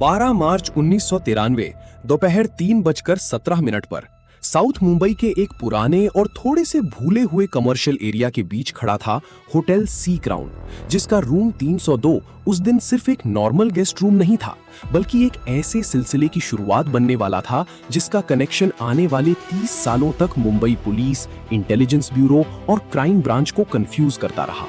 12 मार्च 1993 दोपहर 3:17 पर साउथ मुंबई के एक पुराने और थोड़े से भूले हुए कमर्शियल एरिया के बीच खड़ा था होटल सी क्राउन, जिसका रूम 302 उस दिन सिर्फ एक नॉर्मल गेस्ट रूम नहीं था, बल्कि एक ऐसे सिलसिले की शुरुआत बनने वाला था जिसका कनेक्शन आने वाले 30 सालों तक मुंबई पुलिस, इंटेलिजेंस ब्यूरो और क्राइम ब्रांच को कंफ्यूज करता रहा।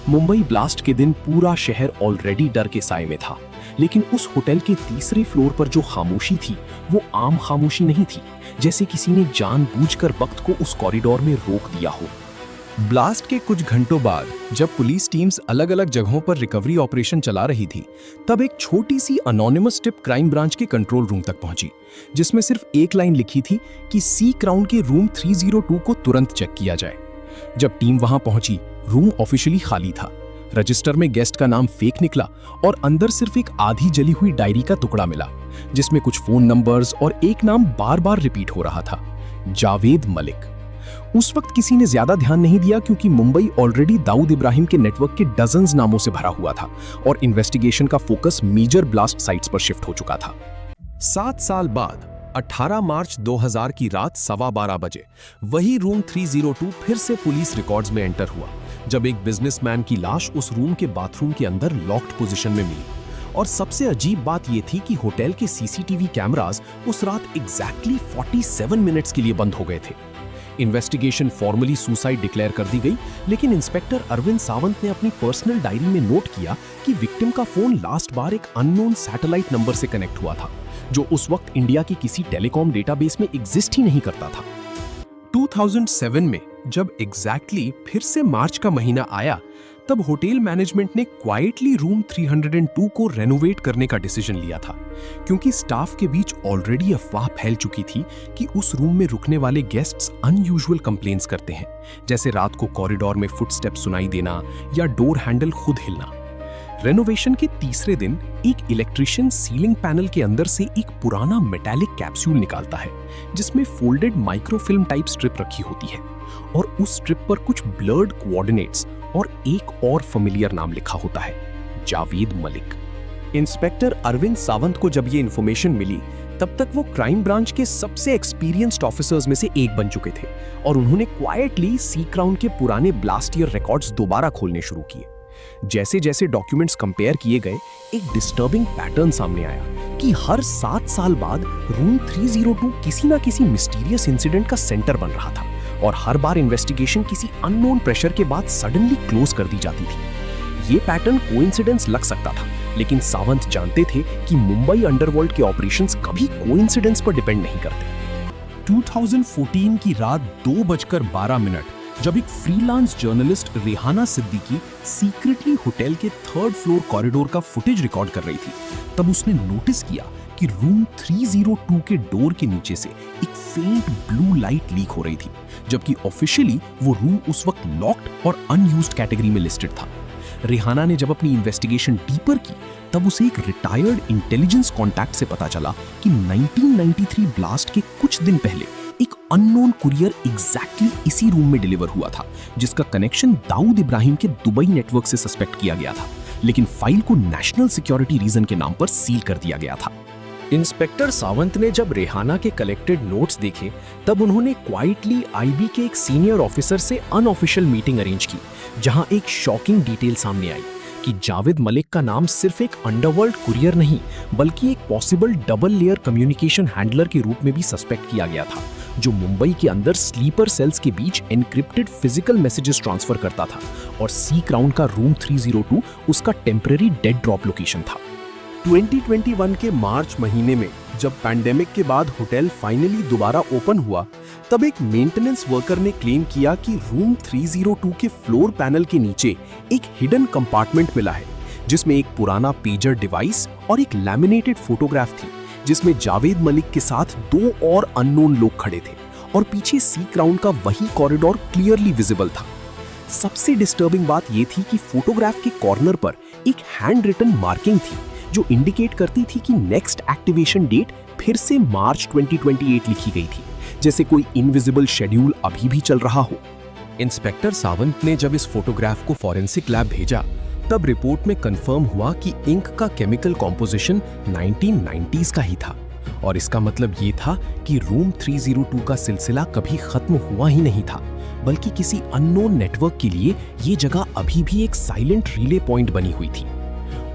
मुंबई ब्लास्ट के दिन पूरा शहर ऑलरेडी डर के साए में था, लेकिन उस होटल के तीसरे फ्लोर पर जो खामोशी थी वो आम खामोशी नहीं थी, जैसे किसी ने जानबूझकर वक्त को उस कॉरिडोर में रोक दिया हो। ब्लास्ट के कुछ घंटों बाद जब पुलिस टीम्स अलग-अलग जगहों पर रिकवरी ऑपरेशन चला रही थी, तब एक छोटी सी अनोनिमस टिप क्राइम ब्रांच के कंट्रोल रूम तक पहुंची, जिसमें सिर्फ एक लाइन लिखी थी कि सी क्राउन के रूम 302 को तुरंत चेक किया जाए। जब टीम वहां पहुंची, रूम ऑफिशियली खाली था। रजिस्टर में गेस्ट का नाम फेक निकला और अंदर सिर्फ एक आधी जली हुई डायरी का टुकड़ा मिला, जिसमें कुछ फोन नंबर्स और एक नाम बार-बार रिपीट हो रहा था, जावेद मलिक। उस वक्त किसी ने ज्यादा ध्यान नहीं दिया, क्योंकि मुंबई ऑलरेडी दाऊद इब्राहिम के नेटवर्क के डजन्स नामों से भरा हुआ था और इन्वेस्टिगेशन का फोकस मेजर ब्लास्ट साइट्स पर शिफ्ट हो चुका था। 7 साल बाद 18 मार्च 2000 की रात 12:15 बजे वही रूम 302 फिर से पुलिस रिकॉर्ड्स में एंटर हुआ, जब एक बिजनेसमैन की लाश उस रूम के बाथरूम के अंदर लॉक्ड पोजीशन में मिली। और सबसे अजीब बात यह थी कि होटल के सीसीटीवी कैमरास उस रात एग्जैक्टली 47 मिनट्स के लिए बंद हो गए थे। इन्वेस्टिगेशन फॉर्मली सुसाइड डिक्लेयर कर दी गई, लेकिन इंस्पेक्टर अरविंद सावंत ने अपनी पर्सनल डायरी में नोट किया कि विक्टिम का फोन लास्ट बार एक अननोन सैटेलाइट नंबर से कनेक्ट हुआ था, जो उस वक्त इंडिया की किसी टेलीकॉम डेटाबेस में एग्जिस्ट ही नहीं करता था। 2007 में जब एग्जैक्टली फिर से मार्च का महीना आया, तब होटल मैनेजमेंट ने क्वाइटली रूम 302 को रेनोवेट करने का डिसीजन लिया था, क्योंकि स्टाफ के बीच ऑलरेडी अफवाह फैल चुकी थी कि उस रूम में रुकने वाले गेस्ट्स अनयूजुअल कंप्लेंट्स करते हैं, जैसे रात को कॉरिडोर में फुटस्टेप्स सुनाई देना या डोर हैंडल खुद हिलना। रेनोवेशन के तीसरे दिन एक इलेक्ट्रिशियन सीलिंग पैनल के अंदर से एक पुराना मेटालिक कैप्सूल निकालता है, जिसमें फोल्डेड माइक्रोफिल्म टाइप स्ट्रिप रखी होती है, और उस स्ट्रिप पर कुछ ब्लर्ड कोऑर्डिनेट्स और एक और फेमिलियर नाम लिखा होता है, जावेद मलिक। इंस्पेक्टर अरविंद सावंत को जब ये इंफॉर्मेशन मिली, तब तक वो क्राइम ब्रांच के सबसे एक्सपीरियंस्ड ऑफिसर्स में से एक बन चुके थे, और उन्होंने क्वाइटली सी क्राउन के पुराने ब्लास्ट ईयर रिकॉर्ड्स दोबारा खोलने शुरू किए। जैसे जैसे डॉक्यूमेंट्स कंपेयर किए गए, एक डिस्टर्बिंग पैटर्न सामने आया कि हर 7 साल बाद रूम 302 किसी ना किसी मिस्टीरियस इंसिडेंट का सेंटर बन रहा था, और हर बार इन्वेस्टिगेशन किसी अननोन प्रेशर के बाद सडनली क्लोज कर दी जाती थी। ये पैटर्न कोइंसिडेंस लग सकता था, लेकिन सावंत जानते थे कि मुंबई अंडरवर्ल्ड के ऑपरेशंस कभी कोइंसिडेंस पर डिपेंड नहीं करते। 2014 की रात 2:12 जब एक freelance journalist Rehana Siddiqui secretly hotel के 3rd फ्लोर कॉरिडोर का फुटेज रिकॉर्ड कर रही थी, तब उसने नोटिस किया कि रूम 302 के डोर के नीचे से एक फेंट ब्लू लाइट लीक हो रही थी, जबकि ऑफिशियली वो रूम उस वक्त लॉक्ड और अनयूज्ड कैटेगरी में लिस्टेड था। रेहाना ने जब अपनी इन्वेस्टिगेशन डीपर की, तब उसे एक रिटायर्ड इंटेलिजेंस कॉन्टैक्ट से पता चला कि 1993 ब्लास्ट के कुछ दिन पहले एक अननोन कुरियर एग्जैक्टली इसी रूम में डिलीवर हुआ था, जिसका कनेक्शन दाऊद इब्राहिम के दुबई नेटवर्क से सस्पेक्ट किया गया था, लेकिन फाइल को नेशनल सिक्योरिटी रीजन के नाम पर सील कर दिया गया था। इंस्पेक्टर सावंत ने जब रेहाना के कलेक्टेड नोट्स देखे, तब उन्होंने क्वाइटली आईबी के एक सीनियर ऑफिसर से अनऑफिशियल मीटिंग अरेंज की, जहां एक शॉकिंग डिटेल सामने आई कि जावेद मलिक का नाम सिर्फ एक अंडरवर्ल्ड कुरियर नहीं, बल्कि एक possible double layer communication handler के रूप में भी सस्पेक्ट किया गया था, जो मुंबई के अंदर स्लीपर सेल्स के बीच एनक्रिप्टेड फिजिकल मैसेजेस ट्रांसफर करता था, और सी क्राउन का रूम 302 उसका टेम्पररी डेड ड्रॉप लोकेशन था। 2021 के मार्च महीने में जब पैंडेमिक के बाद होटल फाइनली दोबारा ओपन हुआ, तब एक मेंटेनेंस वर्कर ने क्लेम किया कि रूम 302 के फ्लोर पैनल के नीचे एक हिडन कंपार्टमेंट मिला है, जिसमें एक पुराना पेजर डिवाइस और एक लैमिनेटेड फोटोग्राफ थी, जिसमें जावेद मलिक के साथ 2 और अननोन लोग खड़े थे, और पीछे सी क्राउन का वही कॉरिडोर क्लियरली विजिबल था। सबसे डिस्टर्बिंग बात यह थी कि फोटोग्राफ के कॉर्नर पर एक हैंड रिटन मार्किंग थी, जो इंडिकेट करती थी कि नेक्स्ट एक्टिवेशन डेट फिर से मार्च 2028 लिखी गई थी, जैसे कोई इनविजिबल शेड्यूल अभी भी चल रहा हो। इंस्पेक्टर सावंत ने जब इस फोटोग्राफ को फॉरेंसिक लैब भेजा, तब रिपोर्ट में कंफर्म हुआ कि इंक का केमिकल कॉम्पोजिशन 1990s का ही था और इसका मतलब ये था कि रूम 302 का सिलसिला कभी खत्म हुआ ही नहीं था, बल्कि किसी अननोन नेटवर्क के लिए ये जगह अभी भी एक साइलेंट रिले पॉइंट बनी हुई थी।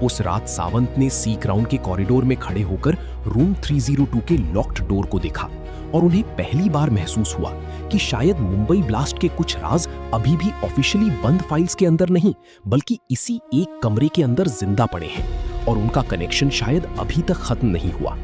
उस रात सावंत ने सी ग्राउंड के कॉरिडोर में खड़े होकर रूम 302 के लॉक्ड डोर को देखा और उन्हें पहली बार महसूस हुआ कि शायद मुंबई ब्लास्ट के कुछ राज अभी भी ऑफिशियली बंद फाइल्स के अंदर नहीं, बल्कि इसी एक कमरे के अंदर जिंदा पड़े हैं और उनका कनेक्शन शायद अभी तक खत्म नहीं हुआ।